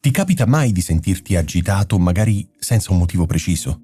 Ti capita mai di sentirti agitato, magari senza un motivo preciso?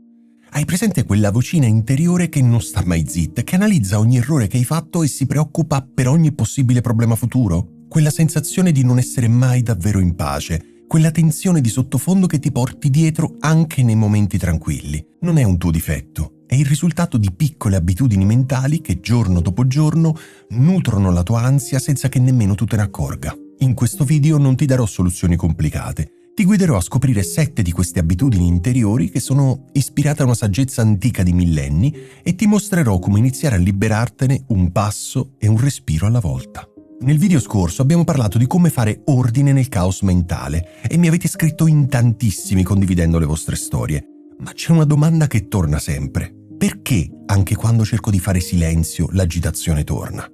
Hai presente quella vocina interiore che non sta mai zitta, che analizza ogni errore che hai fatto e si preoccupa per ogni possibile problema futuro? Quella sensazione di non essere mai davvero in pace, quella tensione di sottofondo che ti porti dietro anche nei momenti tranquilli. Non è un tuo difetto, è il risultato di piccole abitudini mentali che giorno dopo giorno nutrono la tua ansia senza che nemmeno tu te ne accorga. In questo video non ti darò soluzioni complicate, ti guiderò a scoprire 7 di queste abitudini interiori che sono ispirate a una saggezza antica di millenni e ti mostrerò come iniziare a liberartene un passo e un respiro alla volta. Nel video scorso abbiamo parlato di come fare ordine nel caos mentale e mi avete scritto in tantissimi condividendo le vostre storie. Ma c'è una domanda che torna sempre. Perché anche quando cerco di fare silenzio l'agitazione torna?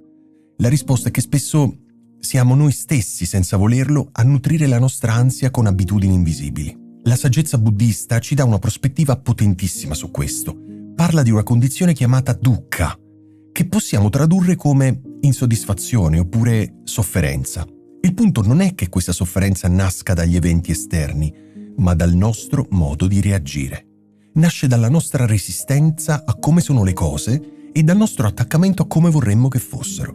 La risposta è che spesso siamo noi stessi, senza volerlo, a nutrire la nostra ansia con abitudini invisibili. La saggezza buddista ci dà una prospettiva potentissima su questo. Parla di una condizione chiamata dukkha, che possiamo tradurre come insoddisfazione oppure sofferenza. Il punto non è che questa sofferenza nasca dagli eventi esterni, ma dal nostro modo di reagire. Nasce dalla nostra resistenza a come sono le cose e dal nostro attaccamento a come vorremmo che fossero.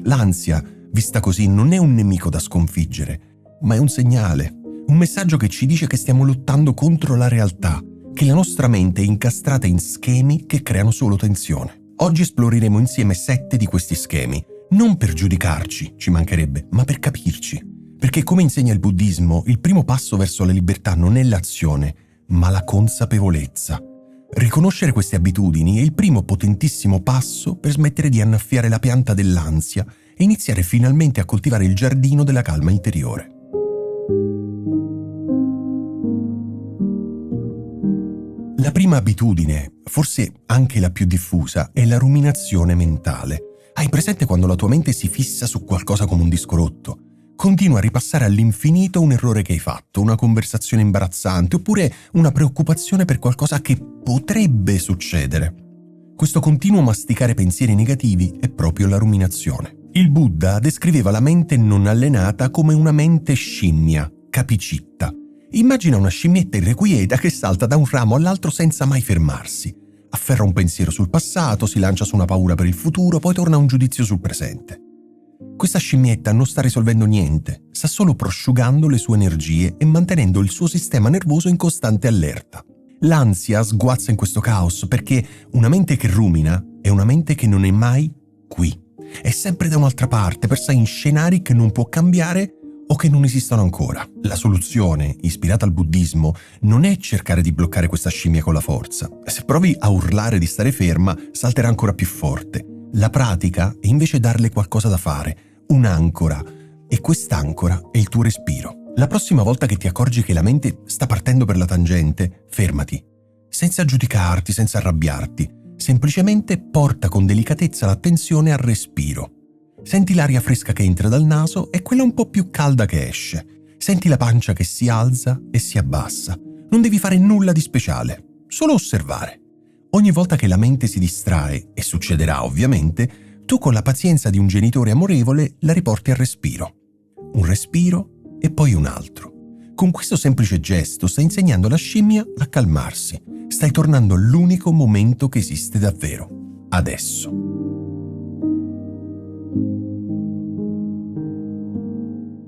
L'ansia, vista così, non è un nemico da sconfiggere, ma è un segnale, un messaggio che ci dice che stiamo lottando contro la realtà, che la nostra mente è incastrata in schemi che creano solo tensione. Oggi esploreremo insieme 7 di questi schemi, non per giudicarci, ci mancherebbe, ma per capirci. Perché, come insegna il buddismo, il primo passo verso la libertà non è l'azione, ma la consapevolezza. Riconoscere queste abitudini è il primo potentissimo passo per smettere di annaffiare la pianta dell'ansia e iniziare finalmente a coltivare il giardino della calma interiore. La prima abitudine, forse anche la più diffusa, è la ruminazione mentale. Hai presente quando la tua mente si fissa su qualcosa come un disco rotto? Continua a ripassare all'infinito un errore che hai fatto, una conversazione imbarazzante oppure una preoccupazione per qualcosa che potrebbe succedere. Questo continuo masticare pensieri negativi è proprio la ruminazione. Il Buddha descriveva la mente non allenata come una mente scimmia, capicitta. Immagina una scimmietta irrequieta che salta da un ramo all'altro senza mai fermarsi. Afferra un pensiero sul passato, si lancia su una paura per il futuro, poi torna a un giudizio sul presente. Questa scimmietta non sta risolvendo niente, sta solo prosciugando le sue energie e mantenendo il suo sistema nervoso in costante allerta. L'ansia sguazza in questo caos perché una mente che rumina è una mente che non è mai qui. È sempre da un'altra parte, persa in scenari che non può cambiare o che non esistono ancora. La soluzione, ispirata al buddismo, non è cercare di bloccare questa scimmia con la forza. Se provi a urlare di stare ferma, salterà ancora più forte. La pratica è invece darle qualcosa da fare, un'ancora, e quest'ancora è il tuo respiro. La prossima volta che ti accorgi che la mente sta partendo per la tangente, fermati, senza giudicarti, senza arrabbiarti. Semplicemente porta con delicatezza l'attenzione al respiro. Senti l'aria fresca che entra dal naso e quella un po' più calda che esce. Senti la pancia che si alza e si abbassa. Non devi fare nulla di speciale, solo osservare. Ogni volta che la mente si distrae, e succederà ovviamente, tu con la pazienza di un genitore amorevole la riporti al respiro. Un respiro e poi un altro. Con questo semplice gesto stai insegnando alla scimmia a calmarsi. Stai tornando all'unico momento che esiste davvero, adesso.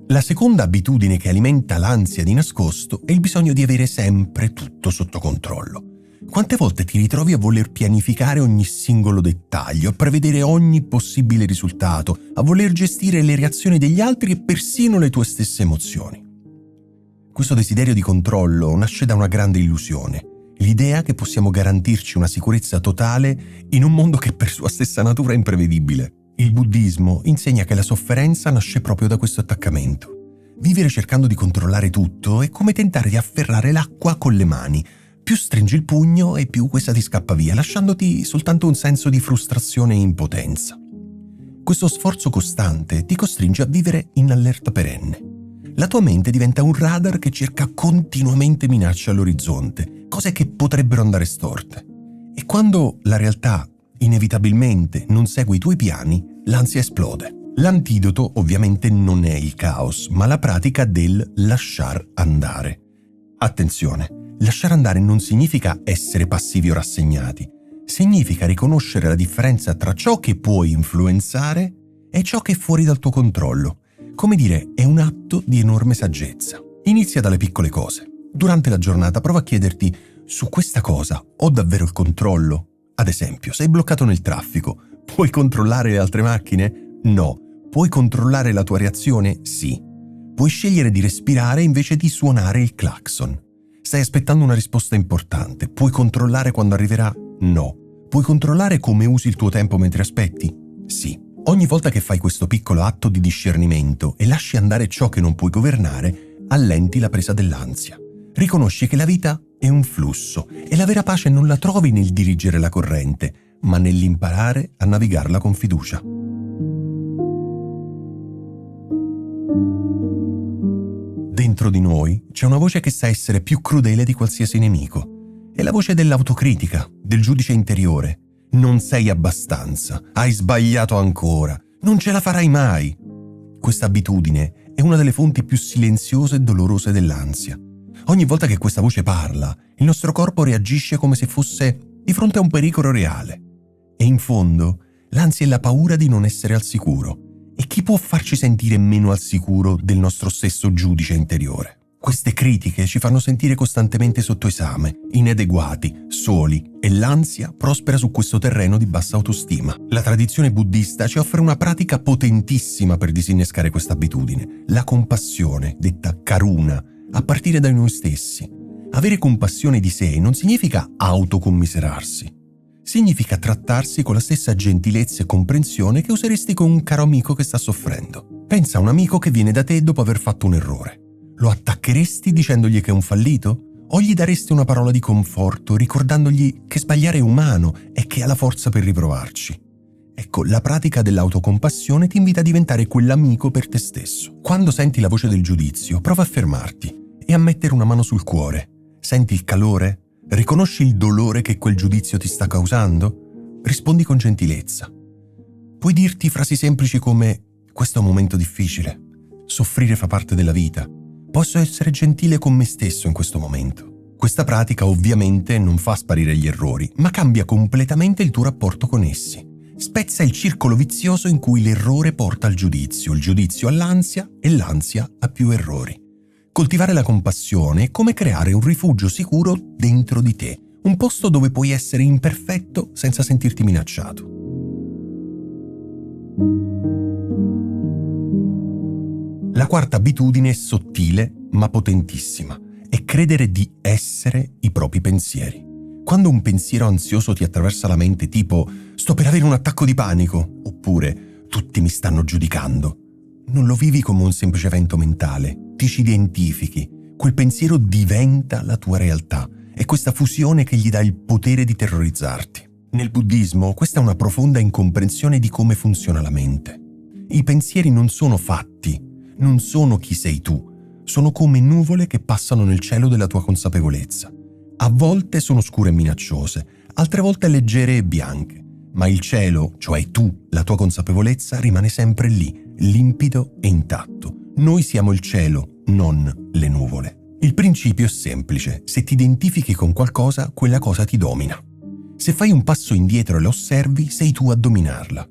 La seconda abitudine che alimenta l'ansia di nascosto è il bisogno di avere sempre tutto sotto controllo. Quante volte ti ritrovi a voler pianificare ogni singolo dettaglio, a prevedere ogni possibile risultato, a voler gestire le reazioni degli altri e persino le tue stesse emozioni? Questo desiderio di controllo nasce da una grande illusione. L'idea che possiamo garantirci una sicurezza totale in un mondo che per sua stessa natura è imprevedibile. Il buddismo insegna che la sofferenza nasce proprio da questo attaccamento. Vivere cercando di controllare tutto è come tentare di afferrare l'acqua con le mani. Più stringi il pugno e più questa ti scappa via, lasciandoti soltanto un senso di frustrazione e impotenza. Questo sforzo costante ti costringe a vivere in allerta perenne. La tua mente diventa un radar che cerca continuamente minacce all'orizzonte, cose che potrebbero andare storte. E quando la realtà inevitabilmente non segue i tuoi piani, l'ansia esplode. L'antidoto ovviamente non è il caos, ma la pratica del lasciar andare. Attenzione, lasciare andare non significa essere passivi o rassegnati, significa riconoscere la differenza tra ciò che puoi influenzare e ciò che è fuori dal tuo controllo. Come dire, è un atto di enorme saggezza. Inizia dalle piccole cose. Durante la giornata prova a chiederti: su questa cosa ho davvero il controllo? Ad esempio, sei bloccato nel traffico, puoi controllare le altre macchine? No. Puoi controllare la tua reazione? Sì. Puoi scegliere di respirare invece di suonare il clacson. Stai aspettando una risposta importante. Puoi controllare quando arriverà? No. Puoi controllare come usi il tuo tempo mentre aspetti? Sì. Ogni volta che fai questo piccolo atto di discernimento e lasci andare ciò che non puoi governare, allenti la presa dell'ansia. Riconosci che la vita è un flusso e la vera pace non la trovi nel dirigere la corrente, ma nell'imparare a navigarla con fiducia. Dentro di noi c'è una voce che sa essere più crudele di qualsiasi nemico. È la voce dell'autocritica, del giudice interiore. Non sei abbastanza, hai sbagliato ancora, non ce la farai mai. Questa abitudine è una delle fonti più silenziose e dolorose dell'ansia. Ogni volta che questa voce parla, il nostro corpo reagisce come se fosse di fronte a un pericolo reale. E in fondo, l'ansia è la paura di non essere al sicuro. E chi può farci sentire meno al sicuro del nostro stesso giudice interiore? Queste critiche ci fanno sentire costantemente sotto esame, inadeguati, soli, e l'ansia prospera su questo terreno di bassa autostima. La tradizione buddista ci offre una pratica potentissima per disinnescare questa abitudine: la compassione, detta karuna, a partire da noi stessi. Avere compassione di sé non significa autocommiserarsi. Significa trattarsi con la stessa gentilezza e comprensione che useresti con un caro amico che sta soffrendo. Pensa a un amico che viene da te dopo aver fatto un errore. Lo attaccheresti dicendogli che è un fallito? O gli daresti una parola di conforto ricordandogli che sbagliare è umano e che ha la forza per riprovarci? Ecco, la pratica dell'autocompassione ti invita a diventare quell'amico per te stesso. Quando senti la voce del giudizio, prova a fermarti e a mettere una mano sul cuore. Senti il calore? Riconosci il dolore che quel giudizio ti sta causando? Rispondi con gentilezza. Puoi dirti frasi semplici come: questo è un momento difficile, soffrire fa parte della vita, posso essere gentile con me stesso in questo momento. Questa pratica ovviamente non fa sparire gli errori, ma cambia completamente il tuo rapporto con essi. Spezza il circolo vizioso in cui l'errore porta al giudizio, il giudizio all'ansia e l'ansia a più errori. Coltivare la compassione è come creare un rifugio sicuro dentro di te, un posto dove puoi essere imperfetto senza sentirti minacciato. La quarta abitudine è sottile ma potentissima, è credere di essere i propri pensieri. Quando un pensiero ansioso ti attraversa la mente, tipo «sto per avere un attacco di panico» oppure «tutti mi stanno giudicando», non lo vivi come un semplice evento mentale, ti ci identifichi, quel pensiero diventa la tua realtà, è questa fusione che gli dà il potere di terrorizzarti. Nel buddismo questa è una profonda incomprensione di come funziona la mente. I pensieri non sono fatti, non sono chi sei tu, sono come nuvole che passano nel cielo della tua consapevolezza. A volte sono scure e minacciose, altre volte leggere e bianche, ma il cielo, cioè tu, la tua consapevolezza, rimane sempre lì, limpido e intatto. Noi siamo il cielo, non le nuvole. Il principio è semplice: se ti identifichi con qualcosa, quella cosa ti domina. Se fai un passo indietro e la osservi, sei tu a dominarla.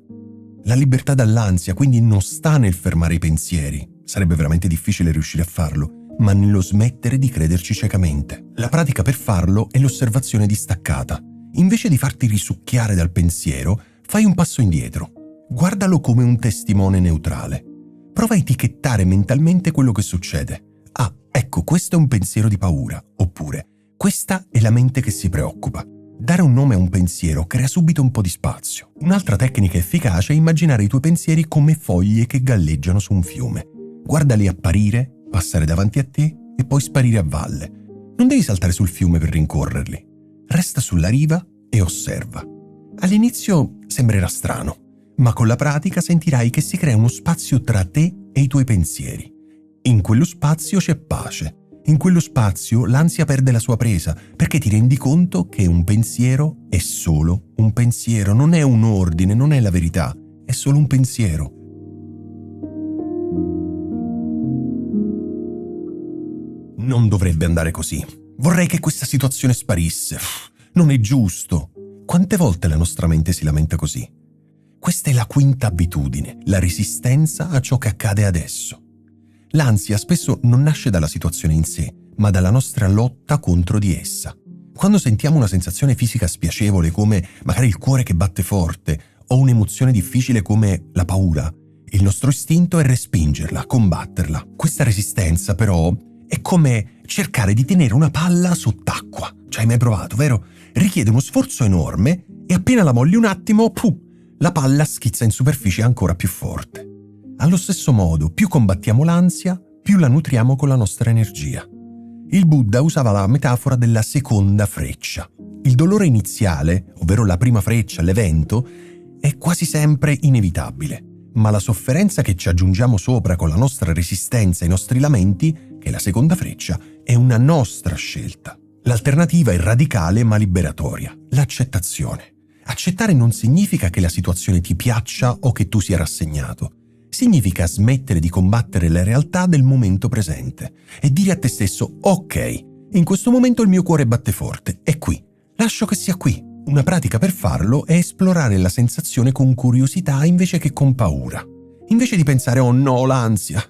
La libertà dall'ansia quindi non sta nel fermare i pensieri, sarebbe veramente difficile riuscire a farlo, ma nello smettere di crederci ciecamente. La pratica per farlo è l'osservazione distaccata. Invece di farti risucchiare dal pensiero, fai un passo indietro. Guardalo come un testimone neutrale. Prova a etichettare mentalmente quello che succede. Ah, ecco, questo è un pensiero di paura. Oppure, questa è la mente che si preoccupa. Dare un nome a un pensiero crea subito un po' di spazio. Un'altra tecnica efficace è immaginare i tuoi pensieri come foglie che galleggiano su un fiume. Guardali apparire, passare davanti a te e poi sparire a valle. Non devi saltare sul fiume per rincorrerli. Resta sulla riva e osserva. All'inizio sembrerà strano, ma con la pratica sentirai che si crea uno spazio tra te e i tuoi pensieri. In quello spazio c'è pace. In quello spazio l'ansia perde la sua presa, perché ti rendi conto che un pensiero è solo un pensiero, non è un ordine, non è la verità, è solo un pensiero. Non dovrebbe andare così. Vorrei che questa situazione sparisse. Non è giusto. Quante volte la nostra mente si lamenta così? Questa è la quinta abitudine, la resistenza a ciò che accade adesso. L'ansia spesso non nasce dalla situazione in sé, ma dalla nostra lotta contro di essa. Quando sentiamo una sensazione fisica spiacevole come magari il cuore che batte forte o un'emozione difficile come la paura, il nostro istinto è respingerla, combatterla. Questa resistenza però è come cercare di tenere una palla sott'acqua. Ci hai mai provato, vero? Richiede uno sforzo enorme e appena la molli un attimo, la palla schizza in superficie ancora più forte. Allo stesso modo, più combattiamo l'ansia, più la nutriamo con la nostra energia. Il Buddha usava la metafora della seconda freccia. Il dolore iniziale, ovvero la prima freccia, l'evento, è quasi sempre inevitabile, ma la sofferenza che ci aggiungiamo sopra con la nostra resistenza ai nostri lamenti, che è la seconda freccia, è una nostra scelta. L'alternativa è radicale ma liberatoria, l'accettazione. Accettare non significa che la situazione ti piaccia o che tu sia rassegnato. Significa smettere di combattere la realtà del momento presente e dire a te stesso: ok, in questo momento il mio cuore batte forte, è qui, lascio che sia qui. Una pratica per farlo è esplorare la sensazione con curiosità invece che con paura. Invece di pensare oh no, l'ansia,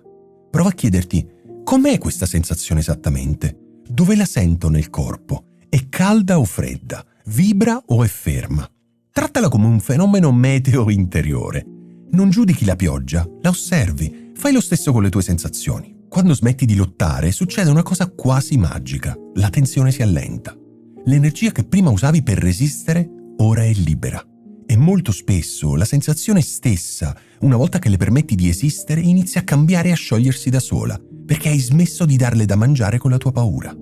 prova a chiederti: com'è questa sensazione esattamente? Dove la sento nel corpo? È calda o fredda? Vibra o è ferma? Trattala come un fenomeno meteo interiore. Non giudichi la pioggia, la osservi, fai lo stesso con le tue sensazioni. Quando smetti di lottare succede una cosa quasi magica, la tensione si allenta. L'energia che prima usavi per resistere ora è libera. E molto spesso la sensazione stessa, una volta che le permetti di esistere, inizia a cambiare e a sciogliersi da sola, perché hai smesso di darle da mangiare con la tua paura.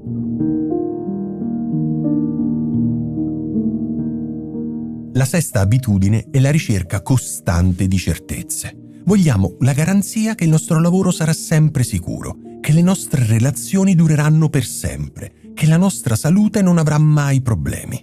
La sesta abitudine è la ricerca costante di certezze. Vogliamo la garanzia che il nostro lavoro sarà sempre sicuro, che le nostre relazioni dureranno per sempre, che la nostra salute non avrà mai problemi.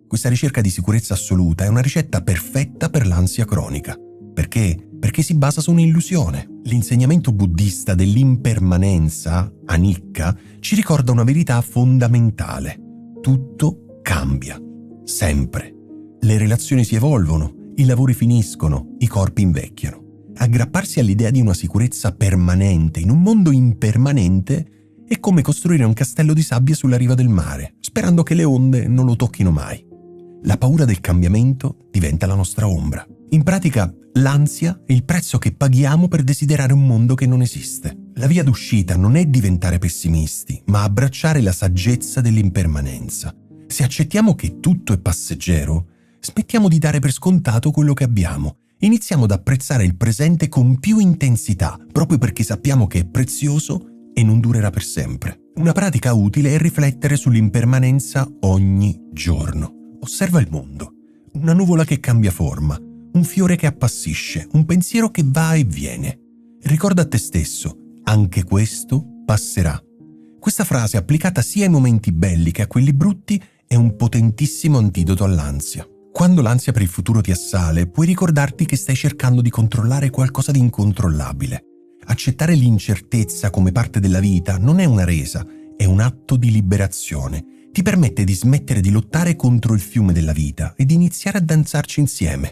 Questa ricerca di sicurezza assoluta è una ricetta perfetta per l'ansia cronica. Perché? Perché si basa su un'illusione. L'insegnamento buddista dell'impermanenza, anicca, ci ricorda una verità fondamentale. Tutto cambia, sempre. Le relazioni si evolvono, i lavori finiscono, i corpi invecchiano. Aggrapparsi all'idea di una sicurezza permanente in un mondo impermanente è come costruire un castello di sabbia sulla riva del mare, sperando che le onde non lo tocchino mai. La paura del cambiamento diventa la nostra ombra. In pratica, l'ansia è il prezzo che paghiamo per desiderare un mondo che non esiste. La via d'uscita non è diventare pessimisti, ma abbracciare la saggezza dell'impermanenza. Se accettiamo che tutto è passeggero, smettiamo di dare per scontato quello che abbiamo. Iniziamo ad apprezzare il presente con più intensità, proprio perché sappiamo che è prezioso e non durerà per sempre. Una pratica utile è riflettere sull'impermanenza ogni giorno. Osserva il mondo, una nuvola che cambia forma, un fiore che appassisce, un pensiero che va e viene. Ricorda a te stesso: anche questo passerà. Questa frase, applicata sia ai momenti belli che a quelli brutti, è un potentissimo antidoto all'ansia. Quando l'ansia per il futuro ti assale, puoi ricordarti che stai cercando di controllare qualcosa di incontrollabile. Accettare l'incertezza come parte della vita non è una resa, è un atto di liberazione. Ti permette di smettere di lottare contro il fiume della vita e di iniziare a danzarci insieme.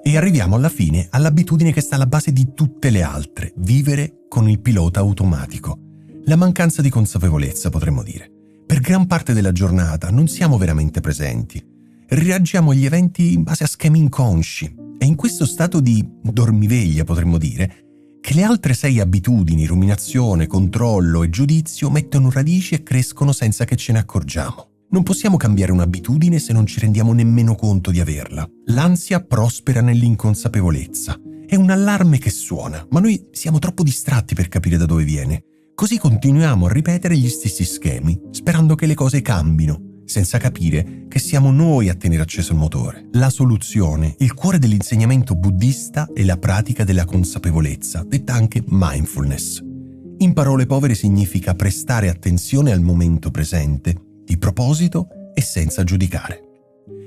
E arriviamo alla fine all'abitudine che sta alla base di tutte le altre: vivere con il pilota automatico. La mancanza di consapevolezza, potremmo dire. Per gran parte della giornata non siamo veramente presenti. Reagiamo agli eventi in base a schemi inconsci. È in questo stato di dormiveglia, potremmo dire, che le altre 6 abitudini, ruminazione, controllo e giudizio, mettono radici e crescono senza che ce ne accorgiamo. Non possiamo cambiare un'abitudine se non ci rendiamo nemmeno conto di averla. L'ansia prospera nell'inconsapevolezza. È un allarme che suona, ma noi siamo troppo distratti per capire da dove viene. Così continuiamo a ripetere gli stessi schemi, sperando che le cose cambino, senza capire che siamo noi a tenere acceso il motore. La soluzione, il cuore dell'insegnamento buddista, è la pratica della consapevolezza, detta anche mindfulness. In parole povere significa prestare attenzione al momento presente, di proposito e senza giudicare.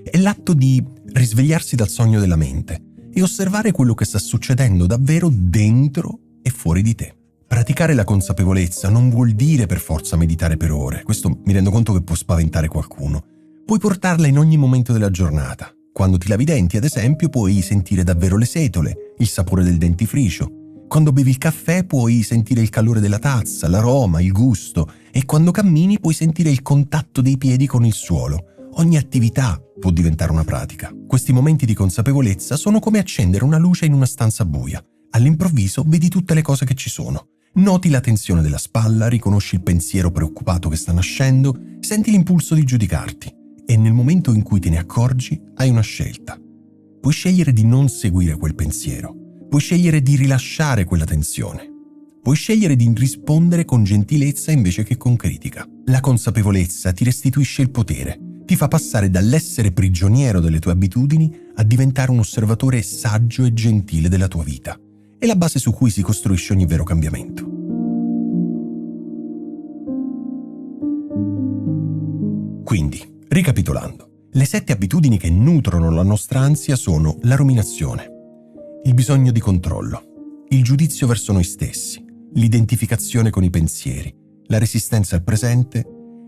È l'atto di risvegliarsi dal sogno della mente, e osservare quello che sta succedendo davvero dentro e fuori di te. Praticare la consapevolezza non vuol dire per forza meditare per ore, questo mi rendo conto che può spaventare qualcuno. Puoi portarla in ogni momento della giornata. Quando ti lavi i denti, ad esempio, puoi sentire davvero le setole, il sapore del dentifricio. Quando bevi il caffè puoi sentire il calore della tazza, l'aroma, il gusto, e quando cammini puoi sentire il contatto dei piedi con il suolo. Ogni attività può diventare una pratica. Questi momenti di consapevolezza sono come accendere una luce in una stanza buia. All'improvviso vedi tutte le cose che ci sono. Noti la tensione della spalla, riconosci il pensiero preoccupato che sta nascendo, senti l'impulso di giudicarti. E nel momento in cui te ne accorgi, hai una scelta. Puoi scegliere di non seguire quel pensiero. Puoi scegliere di rilasciare quella tensione. Puoi scegliere di rispondere con gentilezza invece che con critica. La consapevolezza ti restituisce il potere, ti fa passare dall'essere prigioniero delle tue abitudini a diventare un osservatore saggio e gentile della tua vita. È la base su cui si costruisce ogni vero cambiamento. Quindi, ricapitolando, le 7 abitudini che nutrono la nostra ansia sono la ruminazione, il bisogno di controllo, il giudizio verso noi stessi, l'identificazione con i pensieri, la resistenza al presente,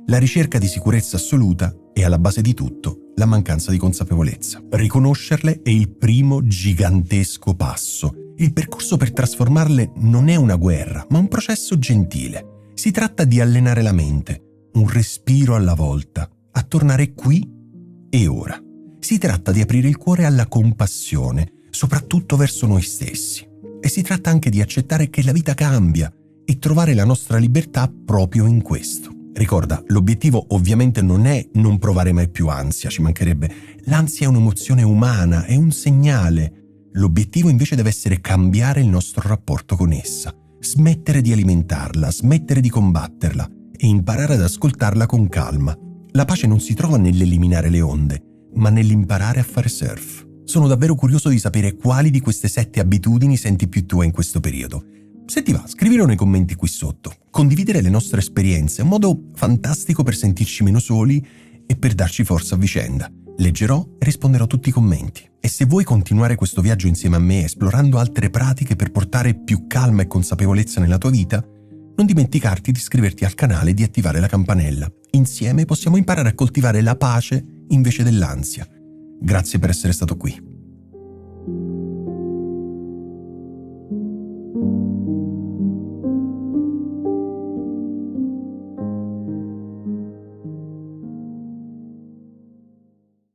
la ricerca di sicurezza assoluta e, alla base di tutto, la mancanza di consapevolezza. Riconoscerle è il primo gigantesco passo. Il percorso per trasformarle non è una guerra, ma un processo gentile. Si tratta di allenare la mente, un respiro alla volta, a tornare qui e ora. Si tratta di aprire il cuore alla compassione, soprattutto verso noi stessi. E si tratta anche di accettare che la vita cambia e trovare la nostra libertà proprio in questo. Ricorda, l'obiettivo ovviamente non è non provare mai più ansia, ci mancherebbe. L'ansia è un'emozione umana, è un segnale. L'obiettivo invece deve essere cambiare il nostro rapporto con essa, smettere di alimentarla, smettere di combatterla e imparare ad ascoltarla con calma. La pace non si trova nell'eliminare le onde, ma nell'imparare a fare surf. Sono davvero curioso di sapere quali di queste 7 abitudini senti più tue in questo periodo. Se ti va, scrivilo nei commenti qui sotto. Condividere le nostre esperienze è un modo fantastico per sentirci meno soli e per darci forza a vicenda. Leggerò e risponderò a tutti i commenti. E se vuoi continuare questo viaggio insieme a me, esplorando altre pratiche per portare più calma e consapevolezza nella tua vita, non dimenticarti di iscriverti al canale e di attivare la campanella. Insieme possiamo imparare a coltivare la pace invece dell'ansia. Grazie per essere stato qui.